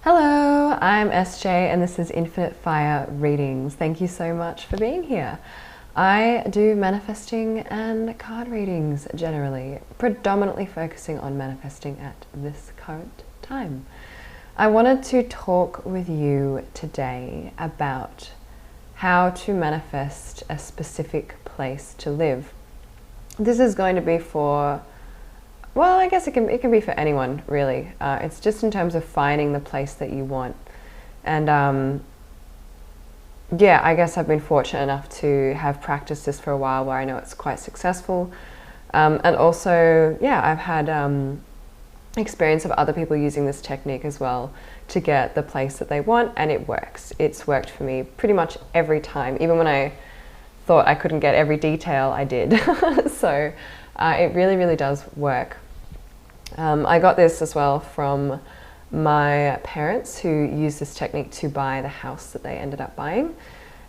Hello, I'm SJ and this is Infinite Fire Readings. Thank you so much for being here. I do manifesting and card readings generally, predominantly focusing on manifesting at this current time. I wanted to talk with you today about how to manifest a specific place to live. This is going to be for, well, I guess it can be for anyone really. It's just in terms of finding the place that you want. And yeah, I guess I've been fortunate enough to have practiced this for a while where I know it's quite successful. And also, yeah, I've had experience of other people using this technique as well to get the place that they want, and it works. It's worked for me pretty much every time. Even when I thought I couldn't get every detail, I did. So it really, really does work. I got this as well from my parents who used this technique to buy the house that they ended up buying.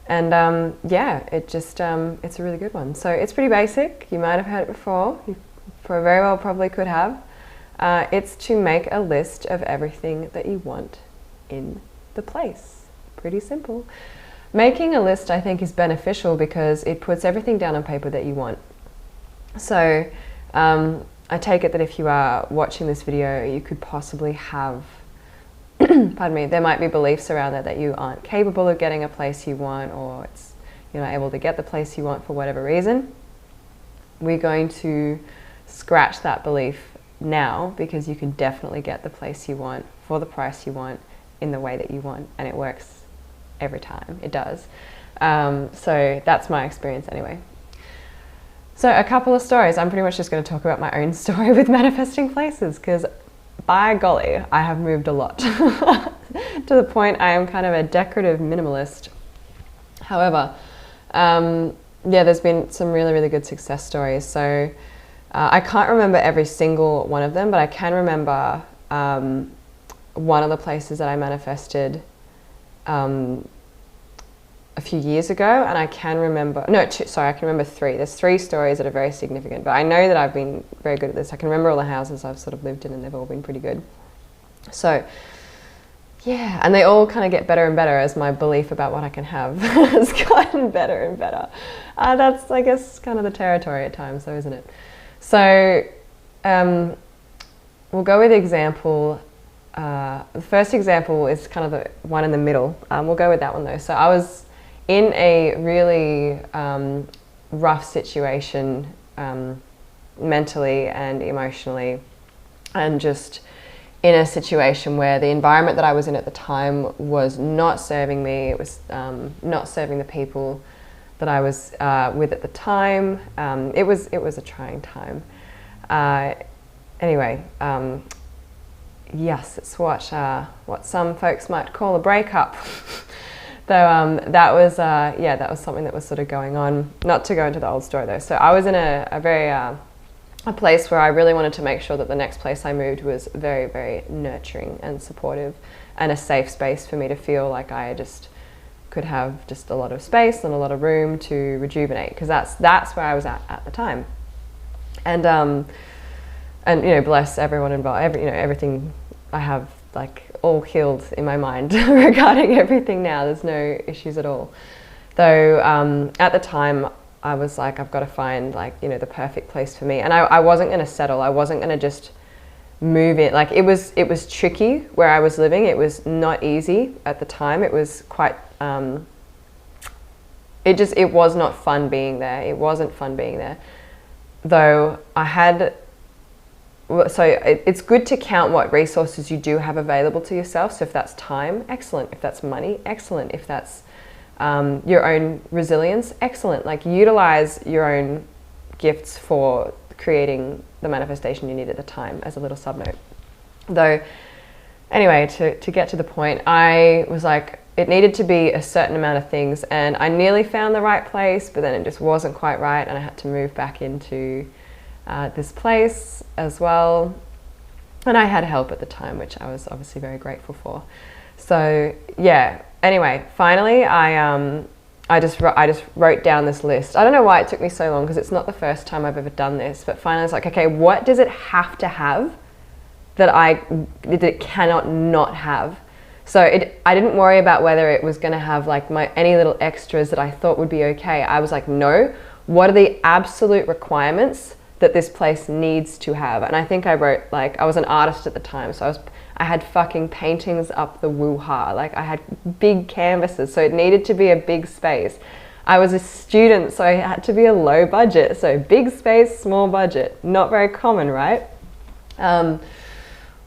And yeah, it's a really good one. So it's pretty basic. You might have heard it before. You very well probably could have. It's to make a list of everything that you want in the place. Pretty simple. Making a list, I think, is beneficial because it puts everything down on paper that you want. So I take it that if you are watching this video, you could possibly have, pardon me, there might be beliefs around that you aren't capable of getting a place you want, or you're not able to get the place you want for whatever reason. We're going to scratch that belief now because you can definitely get the place you want for the price you want in the way that you want, and it works every time. It does. So that's my experience anyway. So a couple of stories. I'm pretty much just going to talk about my own story with manifesting places because by golly, I have moved a lot to the point I am kind of a decorative minimalist. However, yeah, there's been some really, really good success stories. So I can't remember every single one of them, but I can remember one of the places that I manifested a few years ago, and I can remember, I can remember three. There's three stories that are very significant, but I know that I've been very good at this. I can remember all the houses I've sort of lived in and they've all been pretty good. So yeah, and they all kind of get better and better as my belief about what I can have has gotten better and better. That's, I guess, kind of the territory at times though, isn't it? So we'll go with example. The first example is kind of the one in the middle. We'll go with that one though. So I was in a really rough situation mentally and emotionally, and just in a situation where the environment that I was in at the time was not serving me. It was not serving the people that I was with at the time. It was a trying time. Anyway, yes, it's what some folks might call a breakup. Though that was something that was sort of going on. Not to go into the old story though. So I was in a place where I really wanted to make sure that the next place I moved was very, very nurturing and supportive, and a safe space for me to feel like I just could have just a lot of space and a lot of room to rejuvenate, because that's where I was at the time. And you know, bless everyone involved. Everything I have like all healed in my mind regarding everything now. There's no issues at all. Though at the time I was like, I've got to find the perfect place for me, and I wasn't going to settle. I wasn't going to just move in. Like it was tricky where I was living. It was not easy at the time. It was quite it was not fun being there. It wasn't fun being there. Though it's good to count what resources you do have available to yourself. So if that's time, excellent. If that's money, excellent. If that's your own resilience, excellent. Like utilize your own gifts for creating the manifestation you need at the time, as a little subnote. Though, anyway, to get to the point, I was like, it needed to be a certain amount of things, and I nearly found the right place, but then it just wasn't quite right, and I had to move back into this place as well. And I had help at the time, which I was obviously very grateful for. So yeah, anyway, finally I just wrote down this list. I don't know why it took me so long, because it's not the first time I've ever done this, but finally I was like, okay, what does it have to have that it cannot not have So I didn't worry about whether it was going to have like any little extras that I thought would be okay. I was like, no, what are the absolute requirements that this place needs to have? And I think I wrote, like, I was an artist at the time, so I had fucking paintings up the woo-ha. Like, I had big canvases, so it needed to be a big space. I was a student, so it had to be a low budget. So big space, small budget. Not very common, right?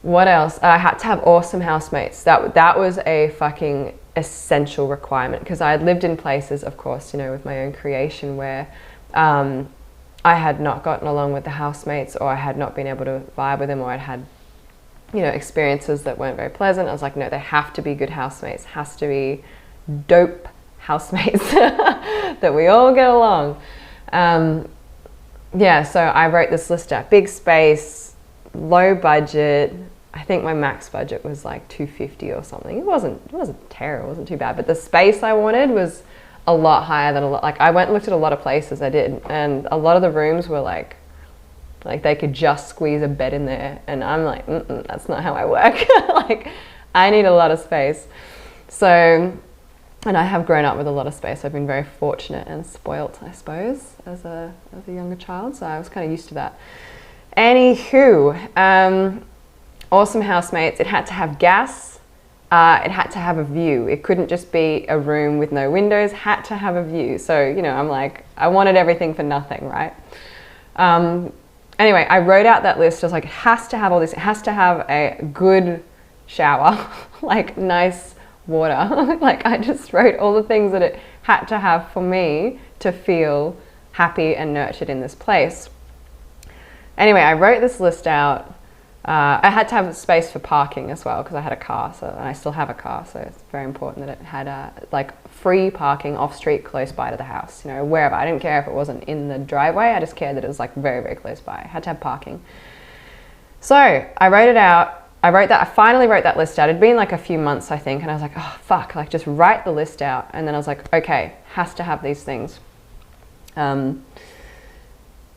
What else? I had to have awesome housemates. That was a fucking essential requirement, because I had lived in places, of course, you know, with my own creation where I had not gotten along with the housemates, or I had not been able to vibe with them, or I'd had, you know, experiences that weren't very pleasant. I was like, no, they have to be good housemates. Has to be dope housemates that we all get along. Yeah, so I wrote this list out. Big space, low budget. I think my max budget was like $250 or something. It wasn't terrible, it wasn't too bad. But the space I wanted was a lot higher than like I went and looked at a lot of places, I did, and a lot of the rooms were like they could just squeeze a bed in there, and I'm like, that's not how I work. Like, I need a lot of space. So, and I have grown up with a lot of space. I've been very fortunate and spoilt, I suppose, as a younger child, so I was kind of used to that. Anywho, awesome housemates. It had to have gas. It had to have a view. It couldn't just be a room with no windows. Had to have a view. So, you know, I'm like, I wanted everything for nothing, right? Anyway, I wrote out that list. I was like, it has to have all this. It has to have a good shower, like nice water. Like, I just wrote all the things that it had to have for me to feel happy and nurtured in this place. Anyway, I wrote this list out. I had to have space for parking as well, because I had a car, and I still have a car, so it's very important that it had like free parking off street close by to the house, you know, wherever. I didn't care if it wasn't in the driveway, I just cared that it was like very, very close by. I had to have parking. So I wrote it out. I finally wrote that list out. It'd been like a few months, I think, and I was like, oh fuck, like just write the list out. And then I was like, okay, has to have these things.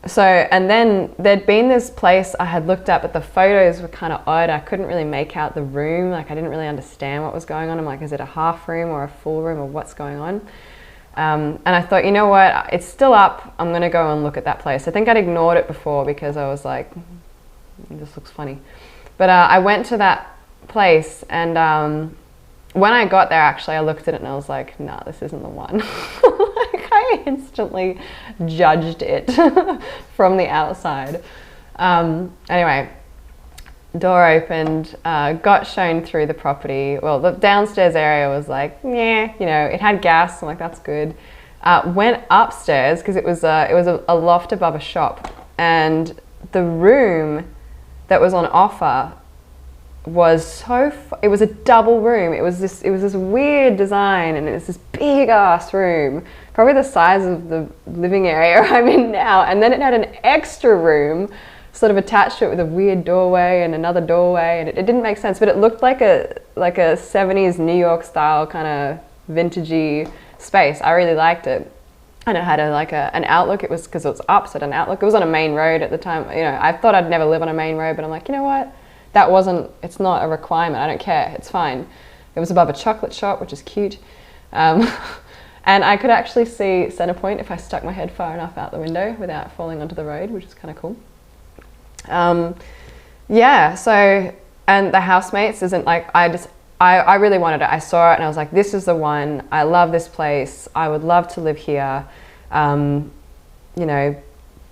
So, and then there'd been this place I had looked at, but the photos were kind of odd. I couldn't really make out the room. Like, I didn't really understand what was going on. I'm like, is it a half room or a full room, or what's going on? And I thought, you know what, it's still up. I'm gonna go and look at that place. I think I'd ignored it before because I was like, this looks funny. But I went to that place, and when I got there, actually, I looked at it and I was like, nah, this isn't the one. Like, I instantly judged it from the outside. Anyway, door opened, got shown through the property. Well, the downstairs area was like, yeah, you know, it had gas. I'm like, that's good. Went upstairs because it was a loft above a shop, and the room that was on offer was it was a double room. It was this weird design, and it was this big ass room, probably the size of the living area I'm in now. And then it had an extra room sort of attached to it with a weird doorway and another doorway, and it didn't make sense, but it looked like a 70s New York style kind of vintagey space. I really liked it. And it had an outlook. It was, because it was up, so it had an outlook. It was on a main road at the time. You know, I thought I'd never live on a main road, but I'm like, you know what? It's not a requirement. I don't care. It's fine. It was above a chocolate shop, which is cute. And I could actually see Centrepoint if I stuck my head far enough out the window without falling onto the road, which is kind of cool. Yeah, so, and the housemates isn't like, I really wanted it. I saw it and I was like, this is the one. I love this place. I would love to live here. You know,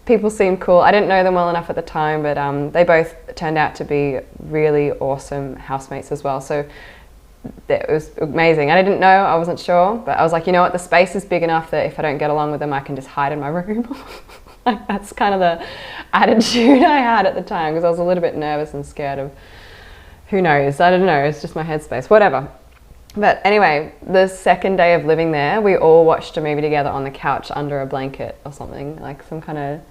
people seemed cool. I didn't know them well enough at the time, but they both turned out to be really awesome housemates as well. So it was amazing. And I didn't know, I wasn't sure, but I was like, you know what, the space is big enough that if I don't get along with them, I can just hide in my room. Like, that's kind of the attitude I had at the time, because I was a little bit nervous and scared of, who knows, I don't know, it's just my headspace, whatever. But anyway, the second day of living there, we all watched a movie together on the couch under a blanket or something, like some kind of,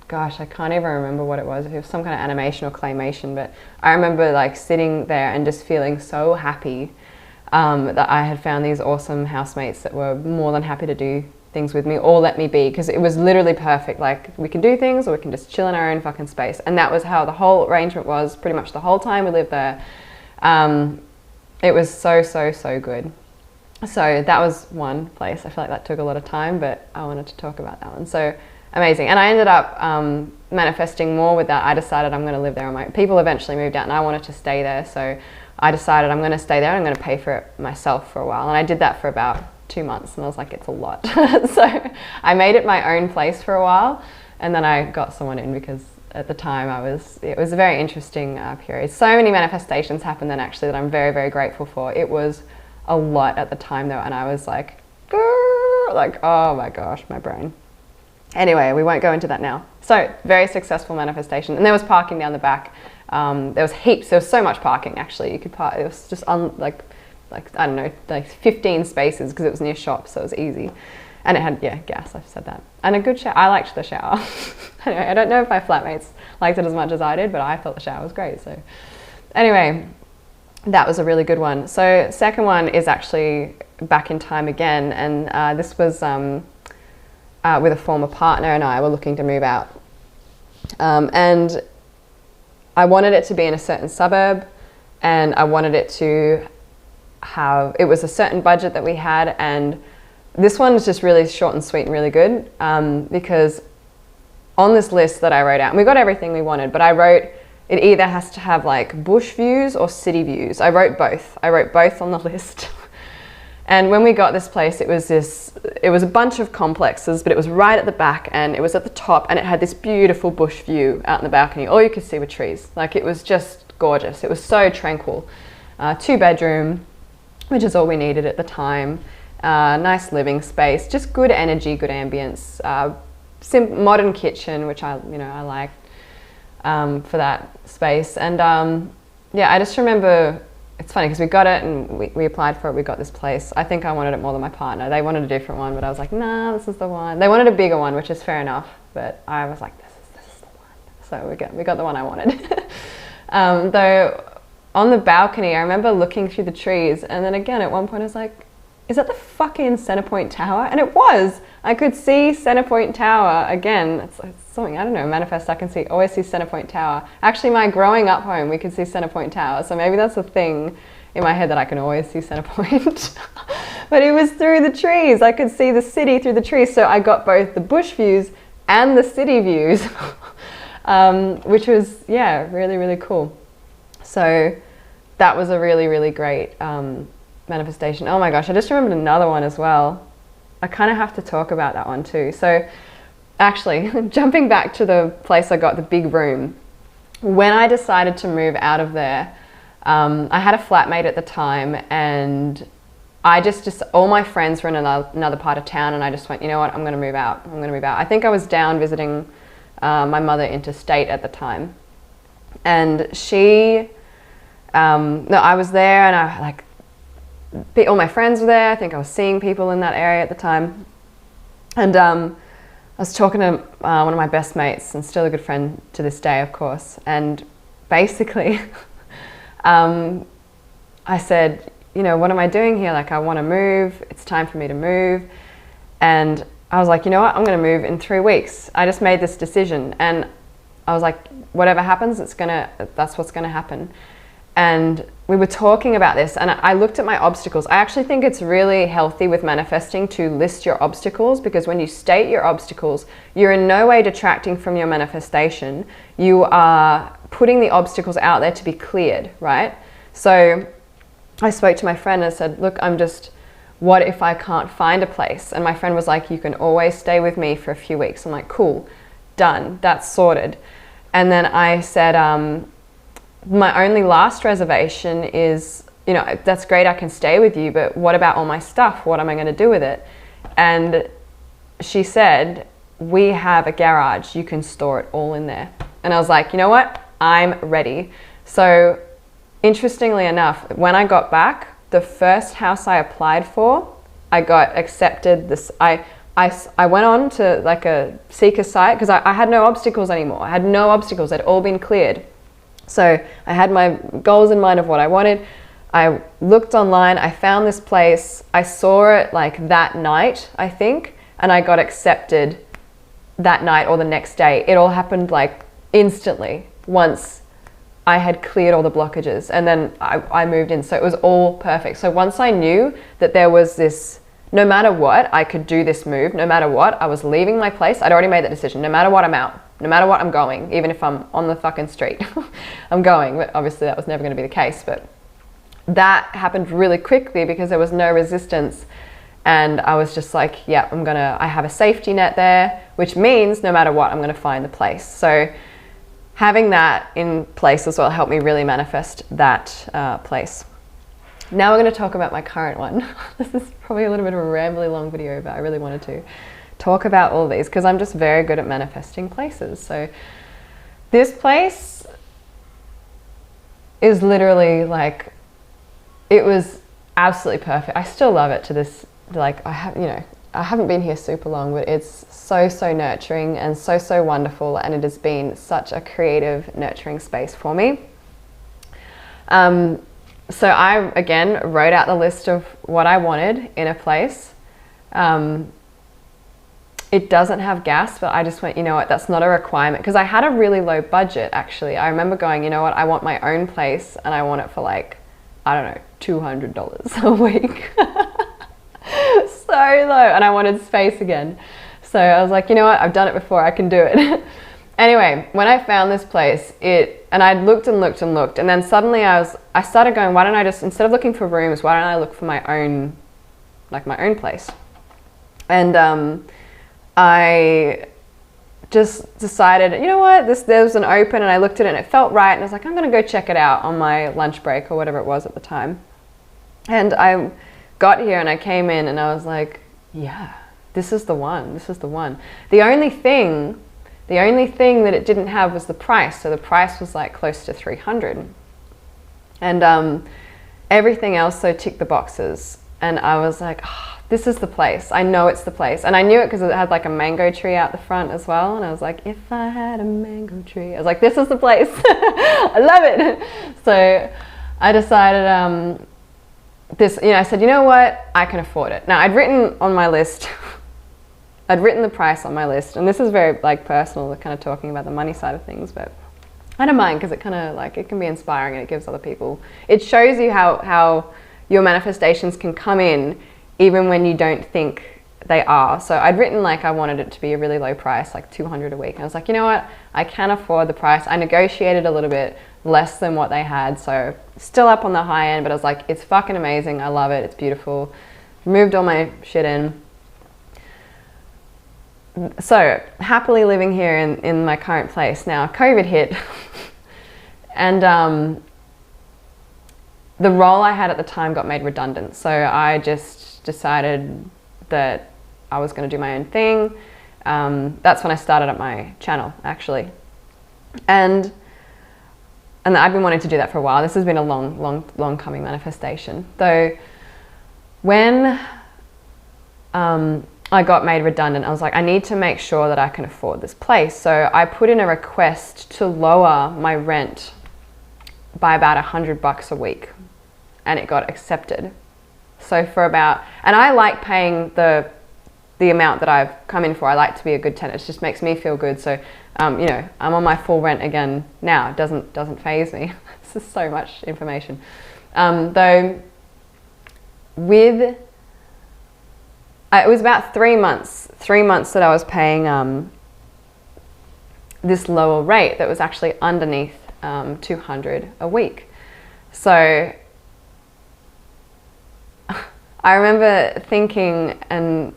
gosh, I can't even remember what it was. It was some kind of animation or claymation, but I remember like sitting there and just feeling so happy that I had found these awesome housemates that were more than happy to do things with me, or let me be, because it was literally perfect. Like, we can do things or we can just chill in our own fucking space. And that was how the whole arrangement was pretty much the whole time we lived there. It was so, so, so good. So that was one place. I feel like that took a lot of time, but I wanted to talk about that one. So amazing. And I ended up manifesting more with that. I decided I'm going to live there. People eventually moved out and I wanted to stay there. So I decided I'm going to stay there and I'm going to pay for it myself for a while. And I did that for about 2 months and I was like, it's a lot. So I made it my own place for a while and then I got someone in because at the time it was a very interesting period. So many manifestations happened then actually that I'm very, very grateful for. It was a lot at the time though and I was like, oh my gosh, my brain. Anyway, we won't go into that now. So very successful manifestation and there was parking down the back. There was heaps, there was so much parking actually. You could park, it was just like I don't know, like 15 spaces because it was near shops, so it was easy. And it had, yeah, gas, I've said that. And a good shower, I liked the shower. Anyway, I don't know if my flatmates liked it as much as I did, but I thought the shower was great, so. Anyway, that was a really good one. So second one is actually back in time again, and this was with a former partner and I were looking to move out. And I wanted it to be in a certain suburb and I wanted it to it was a certain budget that we had, and this one is just really short and sweet and really good because on this list that I wrote out, and we got everything we wanted, but I wrote it either has to have like bush views or city views. I wrote both on the list. And when we got this place, it was a bunch of complexes, but it was right at the back and it was at the top and it had this beautiful bush view out in the balcony. All you could see were trees. Like it was just gorgeous. It was so tranquil. 2-bedroom, which is all we needed at the time. Nice living space, just good energy, good ambience. Modern kitchen, which I liked for that space. And yeah, I just remember, it's funny because we got it and we applied for it, we got this place. I think I wanted it more than my partner. They wanted a different one, but I was like, nah, this is the one. They wanted a bigger one, which is fair enough, but I was like, this is the one. So we got the one I wanted. Though on the balcony, I remember looking through the trees and then again at one point I was like, is that the fucking Centrepoint Tower? And it was. I could see Centrepoint Tower again. It's something, I don't know, manifest, I can always see Centrepoint Tower. Actually, my growing up home, we could see Centrepoint Tower. So maybe that's a thing in my head that I can always see Centrepoint. But it was through the trees. I could see the city through the trees. So I got both the bush views and the city views, which was, yeah, really, really cool. So that was a really, really great manifestation. Oh my gosh, I just remembered another one as well. I kind of have to talk about that one too. So actually, jumping back to the place I got the big room, when I decided to move out of there, I had a flatmate at the time and I just all my friends were in another part of town and I just went, you know what, I'm going to move out. I think I was down visiting my mother interstate at the time. And I was there and all my friends were there. I think I was seeing people in that area at the time. And I was talking to one of my best mates and still a good friend to this day, of course. And basically, I said, you know, what am I doing here? Like, I want to move. It's time for me to move. And I was like, you know what? I'm going to move in 3 weeks. I just made this decision. And I was like, whatever happens, that's what's going to happen. And we were talking about this and I looked at my obstacles. I actually think it's really healthy with manifesting to list your obstacles, because when you state your obstacles, you're in no way detracting from your manifestation. You are putting the obstacles out there to be cleared, right? So I spoke to my friend and said, look, what if I can't find a place? And my friend was like, you can always stay with me for a few weeks. I'm like, cool, done, that's sorted. And then I said, my only last reservation is, you know, that's great, I can stay with you, but what about all my stuff? What am I going to do with it? And she said, we have a garage, you can store it all in there. And I was like, you know what? I'm ready. So interestingly enough, when I got back, the first house I applied for, I got accepted. I went on to like a seeker site because I had no obstacles anymore. I had no obstacles, they'd all been cleared. So I had my goals in mind of what I wanted. I looked online, I found this place, I saw it like that night, I think, and I got accepted that night or the next day. It all happened like instantly once I had cleared all the blockages, and then I moved in. So it was all perfect. So once I knew that there was this, no matter what, I could do this move, no matter what, I was leaving my place. I'd already made that decision. No matter what, I'm out. No matter what, I'm going. Even if I'm on the fucking street, I'm going. But obviously that was never going to be the case. But that happened really quickly because there was no resistance. And I was just like, yeah, I have a safety net there, which means no matter what, I'm going to find the place. So having that in place as well helped me really manifest that place. Now we're going to talk about my current one. This is probably a little bit of a rambly long video, but I really wanted to talk about all of these because I'm just very good at manifesting places. So this place is literally like, it was absolutely perfect. I still love it to this, like I haven't been here super long, but it's so nurturing and so wonderful, and it has been such a creative, nurturing space for me. So I, again, wrote out the list of what I wanted in a place. It doesn't have gas, but I just went, you know what, that's not a requirement, because I had a really low budget, actually. I remember going, you know what, I want my own place, and I want it for like, I don't know, $200 a week. So low, and I wanted space again. So I was like, you know what, I've done it before, I can do it. Anyway, when I found this place, and I'd looked and looked and looked, and then suddenly I started going, why don't I just, instead of looking for rooms, why don't I look for my own place? And I just decided, you know what, there was an open, and I looked at it and it felt right, and I was like, I'm gonna go check it out on my lunch break or whatever it was at the time. And I got here and I came in and I was like, yeah, this is the one, this is the one. The only thing that it didn't have was the price. So the price was like close to $300. And everything else so ticked the boxes. And I was like, oh, this is the place. I know it's the place. And I knew it because it had like a mango tree out the front as well. And I was like, if I had a mango tree, I was like, this is the place. I love it. So I decided, I said, you know what? I can afford it. Now I'd written on my list, I'd written the price on my list, and this is very like personal, kind of talking about the money side of things, but I don't mind because it kind of like, it can be inspiring and it gives other people, it shows you how your manifestations can come in even when you don't think they are. So I'd written like I wanted it to be a really low price, like $200 a week. And I was like, you know what? I can afford the price. I negotiated a little bit less than what they had. So still up on the high end, but I was like, it's fucking amazing. I love it. It's beautiful. Moved all my shit in. So happily living here in my current place. Now COVID hit and the role I had at the time got made redundant. So I just decided that I was going to do my own thing. That's when I started up my channel, actually. And I've been wanting to do that for a while. This has been a long coming manifestation. Though when I got made redundant, I was like, I need to make sure that I can afford this place. So I put in a request to lower my rent by about $100 a week, and it got accepted. So and I like paying the amount that I've come in for. I like to be a good tenant. It just makes me feel good. So, you know, I'm on my full rent again now. It doesn't faze me. This is so much information. Though it was about 3 months that I was paying this lower rate that was actually underneath $200 a week. So I remember thinking, and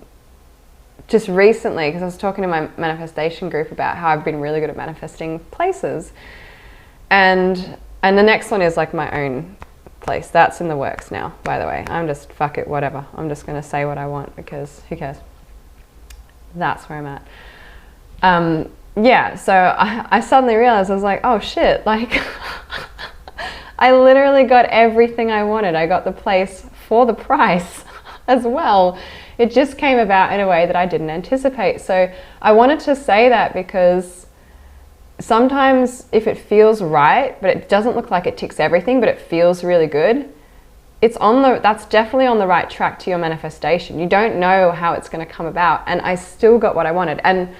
just recently, because I was talking to my manifestation group about how I've been really good at manifesting places, and the next one is like my own place. That's in the works now, by the way. I'm just, fuck it, whatever. I'm just going to say what I want because who cares? That's where I'm at. Yeah, so I suddenly realized, I was like, oh shit, like I literally got everything I wanted. I got the place for the price as well. It just came about in a way that I didn't anticipate. So I wanted to say that because sometimes if it feels right, but it doesn't look like it ticks everything, but it feels really good, that's definitely on the right track to your manifestation. You don't know how it's going to come about, and I still got what I wanted. And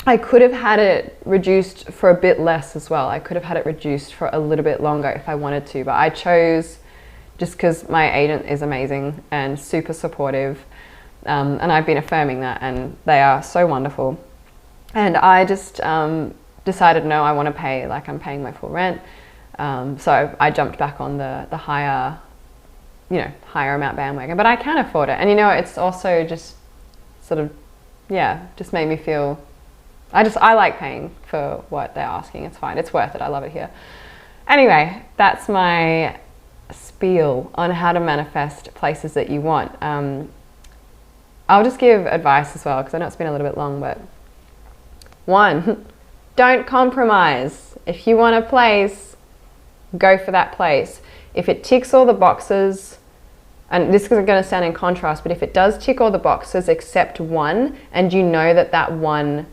I could have had it reduced for a bit less as well. I could have had it reduced for a little bit longer if I wanted to, but I chose, just because my agent is amazing and super supportive, and I've been affirming that, and they are so wonderful. And I just decided, no, I want to pay, like I'm paying my full rent. So I jumped back on the higher, you know, higher amount bandwagon, but I can afford it. And you know, it's also just sort of, yeah, just made me feel, I like paying for what they're asking. It's fine. It's worth it. I love it here. Anyway, that's my spiel on how to manifest places that you want. I'll just give advice as well, because I know it's been a little bit long, but 1, don't compromise. If you want a place, go for that place. If it ticks all the boxes, and this isn't going to sound in contrast, but if it does tick all the boxes except one, and you know that that one,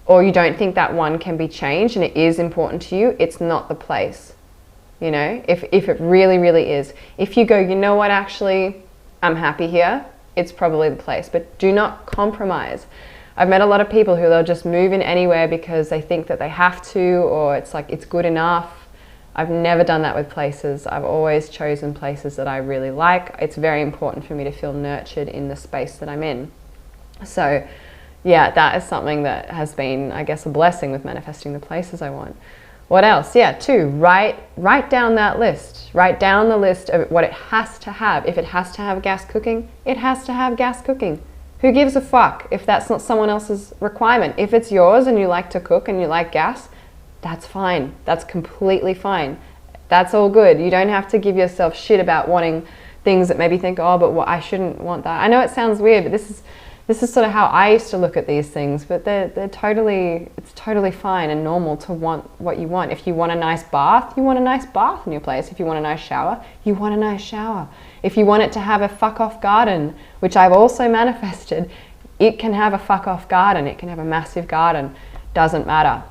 or you don't think that one can be changed and it is important to you, it's not the place. You know, if it really, really is. If you go, you know what, actually, I'm happy here, it's probably the place. But do not compromise. I've met a lot of people who they'll just move in anywhere because they think that they have to, or it's like it's good enough. I've never done that with places. I've always chosen places that I really like. It's very important for me to feel nurtured in the space that I'm in. So yeah, that is something that has been, I guess, a blessing with manifesting the places I want. What else? Yeah, 2, write down that list. Write down the list of what it has to have. If it has to have gas cooking, it has to have gas cooking. Who gives a fuck if that's not someone else's requirement? If it's yours and you like to cook and you like gas, that's fine. That's completely fine. That's all good. You don't have to give yourself shit about wanting things that maybe think, oh, but I shouldn't want that. I know it sounds weird, but this is sort of how I used to look at these things, but it's totally fine and normal to want what you want. If you want a nice bath, you want a nice bath in your place. If you want a nice shower, you want a nice shower. If you want it to have a fuck off garden, which I've also manifested, it can have a fuck off garden. It can have a massive garden. Doesn't matter.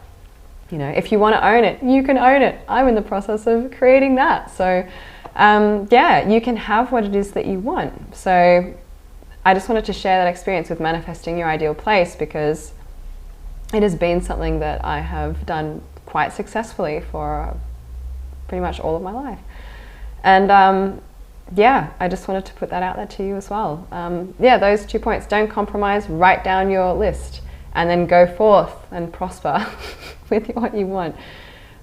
You know, if you want to own it, you can own it. I'm in the process of creating that. So yeah, you can have what it is that you want. So I just wanted to share that experience with manifesting your ideal place, because it has been something that I have done quite successfully for pretty much all of my life. And yeah, I just wanted to put that out there to you as well. Yeah, those 2 points. Don't compromise. Write down your list and then go forth and prosper with what you want.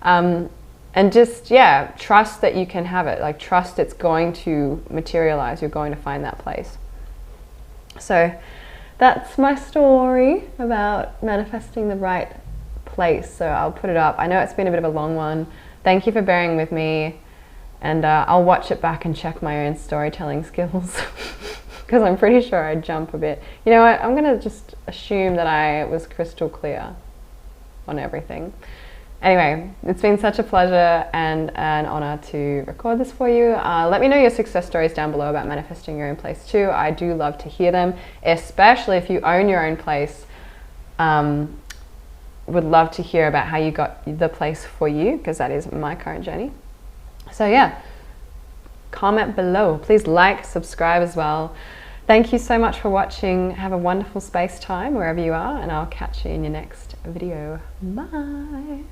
And just, yeah, trust that you can have it. Like, trust it's going to materialize. You're going to find that place. So that's my story about manifesting the right place. So I'll put it up. I know it's been a bit of a long one. Thank you for bearing with me. And I'll watch it back and check my own storytelling skills, because I'm pretty sure I jump a bit. You know what? I'm going to just assume that I was crystal clear on everything. Anyway, it's been such a pleasure and an honor to record this for you. Let me know your success stories down below about manifesting your own place too. I do love to hear them, especially if you own your own place. Would love to hear about how you got the place for you, because that is my current journey. So yeah, comment below. Please like, subscribe as well. Thank you so much for watching. Have a wonderful space time wherever you are, and I'll catch you in your next video. Bye.